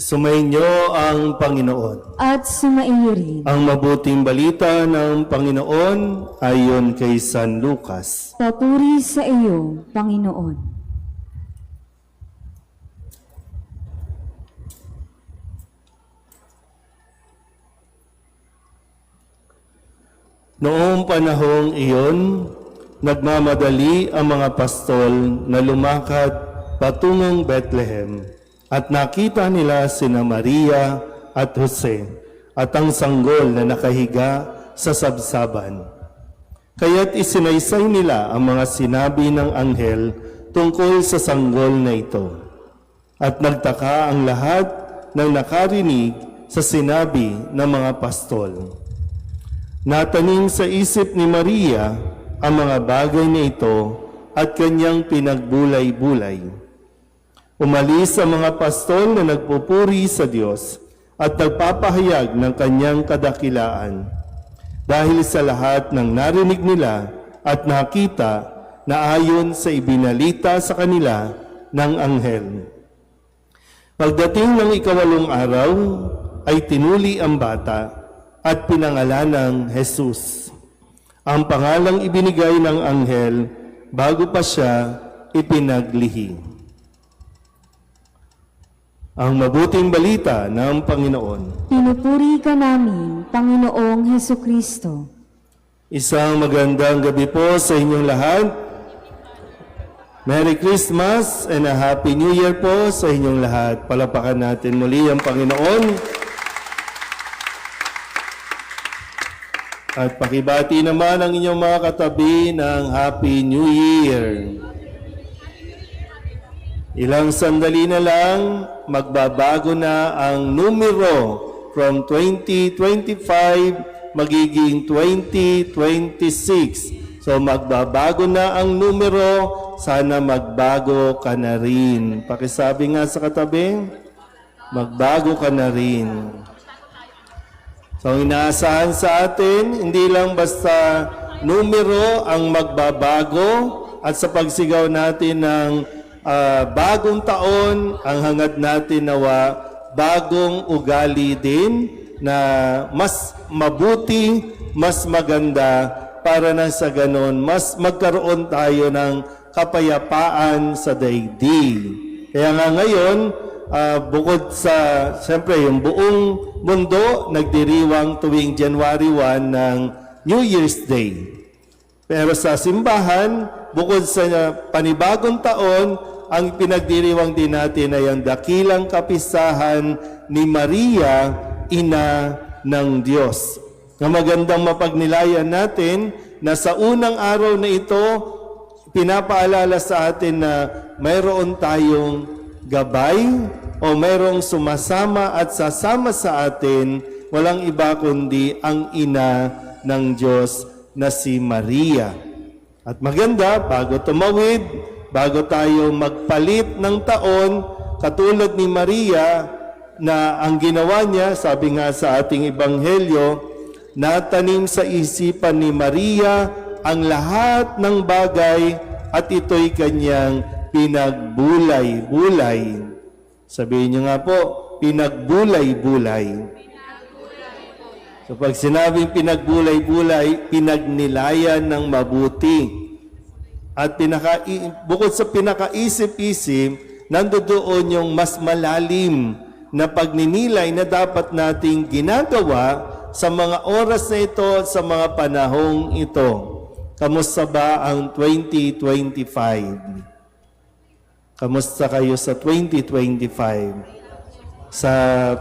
Sumainyo ang Panginoon. At sumaiyo rin. Ang mabuting balita ng Panginoon ayon kay San Lucas. Papuri sa iyo, Panginoon. Noong panahong iyon, nagmamadali ang mga pastol na lumakad patungong Bethlehem at nakita nila sina Maria at Jose at ang sanggol na nakahiga sa sabsaban. Kaya't isinaysay nila ang mga sinabi ng anghel tungkol sa sanggol na ito. At nagtaka ang lahat ng nakarinig sa sinabi ng mga pastol. Natanim sa isip ni Maria ang mga bagay na ito at kanyang pinagbulay-bulay. Umalis ang mga pastol na nagpupuri sa Diyos at nagpapahayag ng kanyang kadakilaan dahil sa lahat ng narinig nila at nakita na ayon sa ibinalita sa kanila ng anghel. Pagdating ng 8 araw ay tinuli ang bata at pinangalanang Jesus. Ang pangalang ibinigay ng anghel bago pa siya ipinaglihi. Ang mabuting balita ng Panginoon. Pinupuri ka namin, Panginoong Hesukristo. Isang magandang gabi po sa inyong lahat. Merry Christmas and a Happy New Year po sa inyong lahat. Palapakan natin muli ang Panginoon. At pakibati naman ang inyong mga katabi ng Happy New Year. Ilang sandali na lang, magbabago na ang numero from 2025 magiging 2026. So magbabago na ang numero, sana magbago ka na rin. Pakisabi nga sa katabi, magbago ka na rin. So inaasahan sa atin, hindi lang basta numero ang magbabago at sa pagsigaw natin ng bagong taon, ang hangad natin nawa bagong ugali din na mas mabuti, mas maganda para na sa ganon, mas magkaroon tayo ng kapayapaan sa daigdig. Kaya nga ngayon, bukod sa, siyempre, yung buong mundo nagdiriwang tuwing January 1 ng New Year's Day. Pero sa simbahan, bukod sa panibagong taon, ang pinagdiriwang din natin ay ang dakilang kapistahan ni Maria, Ina ng Diyos. Na magandang mapagnilayan natin na sa unang araw na ito, pinapaalala sa atin na mayroon tayong gabay o mayroong sumasama at sasama sa atin, walang iba kundi ang Ina ng Diyos na si Maria. At maganda, bago tumawid, bago tayo magpalit ng taon, katulad ni Maria na ang ginawa niya, sabi nga sa ating ebanghelyo, natanim sa isipan ni Maria ang lahat ng bagay at ito'y kanyang pinagbulay-bulay. Sabihin niyo nga po, pinagbulay-bulay. So pag sinabing pinagbulay-bulay, pinagnilayan ng mabuti. At bukod sa pinakaisip-isip, nandoon yung mas malalim na pagninilay na dapat nating ginagawa sa mga oras na ito at sa mga panahong ito. Kamusta ba ang 2025? Kamusta kayo sa 2025? Sa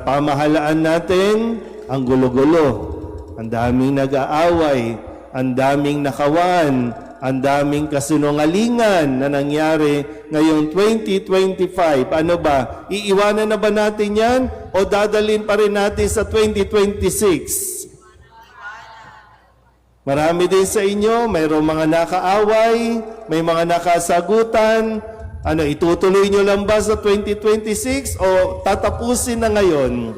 pamahalaan natin, ang gulo-gulo. Ang daming nag-aaway, ang daming nakawan, ang daming kasinungalingan na nangyari ngayong 2025. Ano ba? Iiwanan na ba natin yan? O dadalhin pa rin natin sa 2026? Marami din sa inyo, mayroong mga nakaaway, may mga nakasagutan. Ano, itutuloy nyo lang ba sa 2026 o tatapusin na ngayon?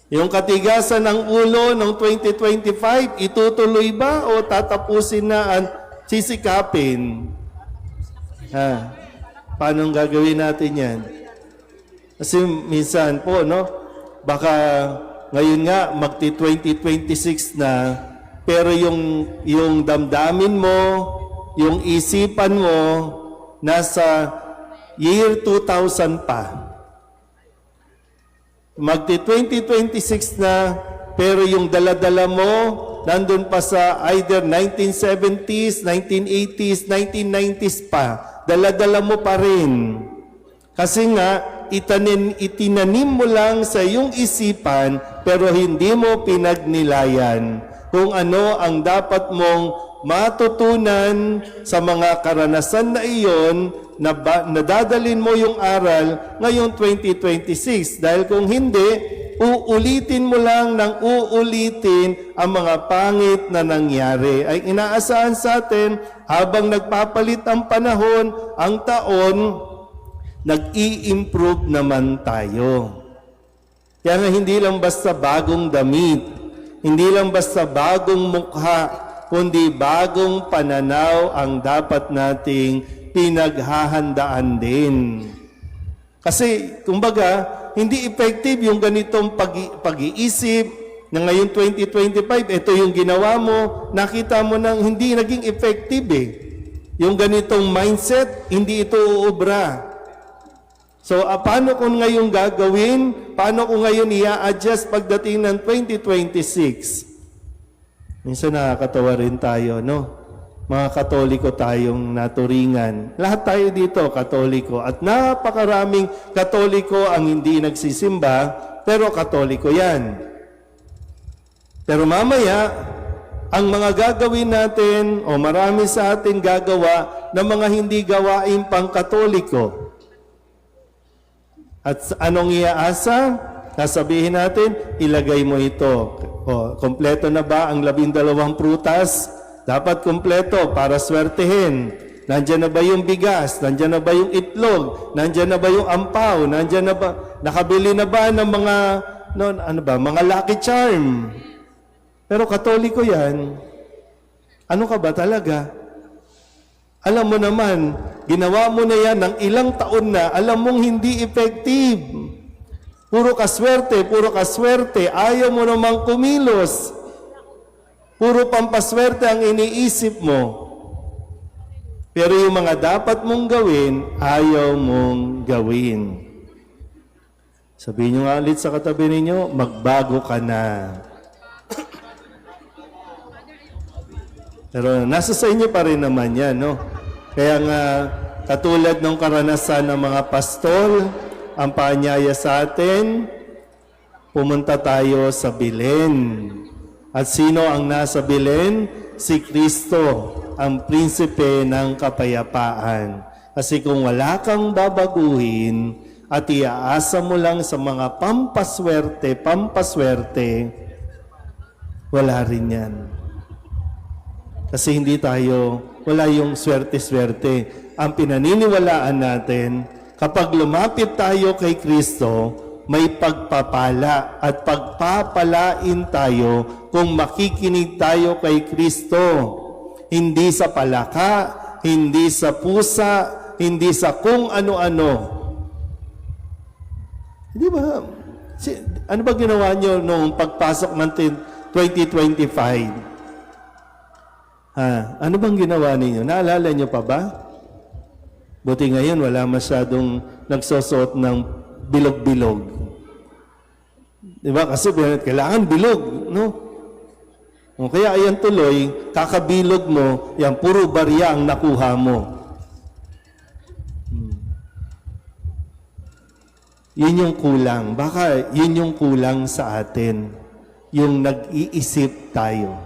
Yung katigasan ng ulo ng 2025, itutuloy ba o tatapusin na at sisikapin? Paano gagawin natin yan? Kasi minsan po, no? Baka ngayon nga, magti-2026 na, pero yung damdamin mo, yung isipan mo, nasa year 2000 pa. Magti-2026 na, pero yung daladala mo, nandun pa sa either 1970s, 1980s, 1990s pa. Daladala mo pa rin. Kasi nga, itinanim mo lang sa iyong isipan, pero hindi mo pinagnilayan kung ano ang dapat mong matutunan sa mga karanasan na iyon na nadadalin mo yung aral ngayong 2026. Dahil kung hindi, uulitin mo lang ng uulitin ang mga pangit na nangyari. Ay inaasahan sa atin, habang nagpapalit ang panahon, ang taon, nag-i-improve naman tayo. Kaya nga hindi lang basta bagong damit, hindi lang basta bagong mukha, kundi bagong pananaw ang dapat nating pinaghahandaan din. Kasi, kumbaga, hindi effective yung ganitong pag-iisip na ngayon 2025, ito yung ginawa mo, nakita mo nang hindi naging effective eh. Yung ganitong mindset, hindi ito uubra. So, paano kung ngayon gagawin? Paano kung ngayon i-adjust pagdating ng 2026? Minsan nakakatawa rin tayo, no? Mga Katoliko tayong naturingan. Lahat tayo dito, Katoliko. At napakaraming Katoliko ang hindi nagsisimba, pero Katoliko yan. Pero mamaya, ang mga gagawin natin, o marami sa atin gagawa, ng mga hindi gawain pang Katoliko. At anong iaasa? Sasabihin natin, ilagay mo ito. O, kompleto na ba ang 12 prutas? Dapat kompleto para swertehin. Nandyan na ba yung bigas? Nandyan na ba yung itlog? Nandyan na ba yung ampaw? Nandyan na ba? Nakabili na ba ng mga, mga lucky charm? Pero Katoliko yan. Ano ka ba talaga? Alam mo naman, ginawa mo na yan ng ilang taon na, alam mong hindi effective. Puro kaswerte, ayaw mo namang kumilos. Puro pampaswerte ang iniisip mo. Pero yung mga dapat mong gawin, ayaw mong gawin. Sabihin nyo nga ulit sa katabi ninyo, magbago ka na. Pero nasa sa inyo pa rin naman yan, no? Kaya nga, katulad ng karanasan ng mga pastol, ang paanyaya sa atin, pumunta tayo sa Belen. At sino ang nasa Belen? Si Kristo, ang prinsipe ng kapayapaan. Kasi kung wala kang babaguhin at iaasa mo lang sa mga pampaswerte, wala rin yan. Kasi hindi tayo, wala yung swerte-swerte. Ang pinaniniwalaan natin, kapag lumapit tayo kay Kristo, may pagpapala at pagpapalain tayo kung makikinig tayo kay Kristo. Hindi sa palaka, hindi sa pusa, hindi sa kung ano-ano. Di ba? Ano ba ginawa nyo nung pagpasok ng 2025? Ano bang ginawa ninyo? Naalala nyo pa ba? Buti ngayon, wala masyadong nagsusuot ng bilog-bilog. Diba? Kasi kailangan bilog, no? O kaya ayan tuloy, kakabilog mo, yan, puro barya ang nakuha mo. Yun yung kulang. Baka yun yung kulang sa atin. Yung nag-iisip tayo.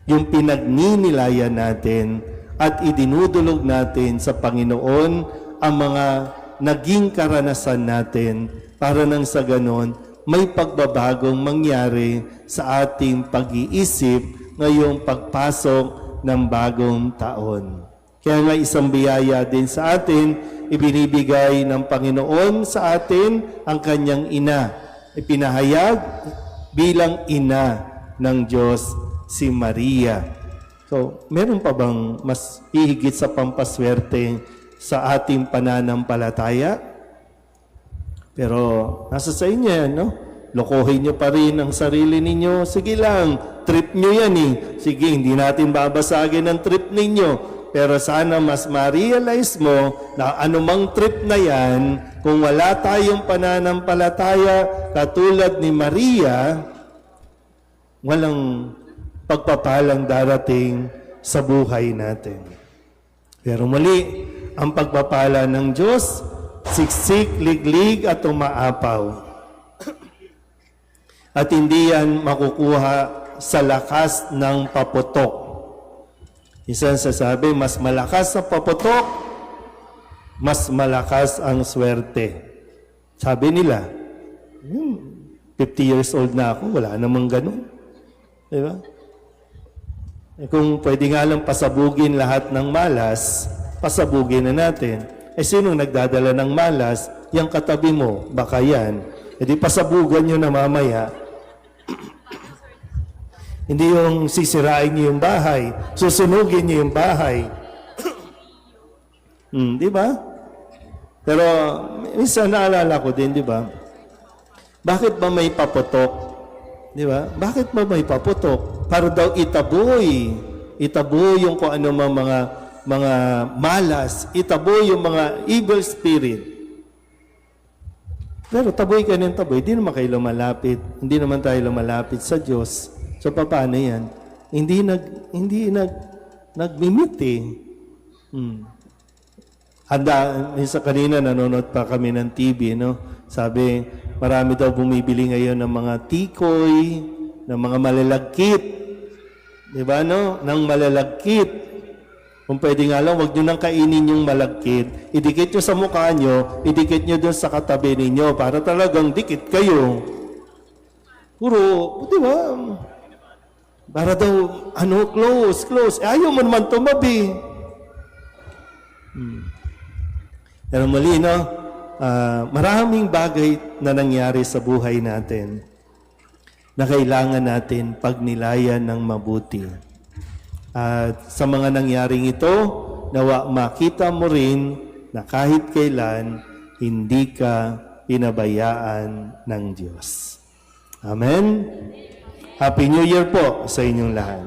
Yung pinagninilayan natin at idinudulog natin sa Panginoon ang mga naging karanasan natin para nang sa ganon may pagbabagong mangyari sa ating pag-iisip ngayong pagpasok ng bagong taon. Kaya nga isang biyaya din sa atin, ibinibigay ng Panginoon sa atin ang kanyang ina. Ipinahayag bilang ina ng Diyos si Maria. So, meron pa bang mas hihigit sa pampaswerte sa ating pananampalataya. Pero nasa sa inyo yan, no? Lokohin nyo pa rin ang sarili ninyo. Sige lang, trip nyo yan eh. Sige, hindi natin babasagin ang trip ninyo. Pero sana mas ma-realize mo na anumang trip na yan, kung wala tayong pananampalataya katulad ni Maria, walang pagpapalang darating sa buhay natin. Pero muli, ang pagpapala ng Diyos, siksik, liglig at umaapaw. At hindi yan makukuha sa lakas ng paputok. Isang sasabi, mas malakas sa paputok, mas malakas ang swerte. Sabi nila, 50 years old na ako, wala namang ganun. Diba? Eh kung pwede nga lang pasabugin lahat ng malas, pasabugin na natin. Eh sinong nagdadala ng malas? Yang katabi mo, baka yan. E di pasabugan nyo na mamaya. Hindi yung sisirain niyo yung bahay, susunugin niyo yung bahay. Di ba? Pero minsan naalala ko din, di ba? Bakit ba may paputok? Di ba? Bakit ba may paputok? Para daw itaboy. Itaboy yung kung ano mga malas. Itaboy yung mga evil spirit. Pero taboy ka ng taboy, hindi naman kayo lumalapit. Hindi naman tayo lumalapit sa Diyos. So, paano yan? Hindi nagmimit eh. Minsan kanina nanonood pa kami ng TV, no? Sabi, marami daw bumibili ngayon ng mga tikoy, ng mga malalagkit. Di ba, no? Ng malalagkit. Kung pwede nga lang, huwag nyo nang kainin yung malagkit. Idikit nyo sa mukha nyo, idikit nyo doon sa katabi ninyo para talagang dikit kayo. Puro, di ba? Para daw, close. Eh, ayaw mo naman tumabi. Pero muli, no? Maraming bagay na nangyari sa buhay natin na kailangan natin pagnilayan ng mabuti. At sa mga nangyaring ito, nawa makita mo rin na kahit kailan, hindi ka pinabayaan ng Diyos. Amen? Happy New Year po sa inyong lahat.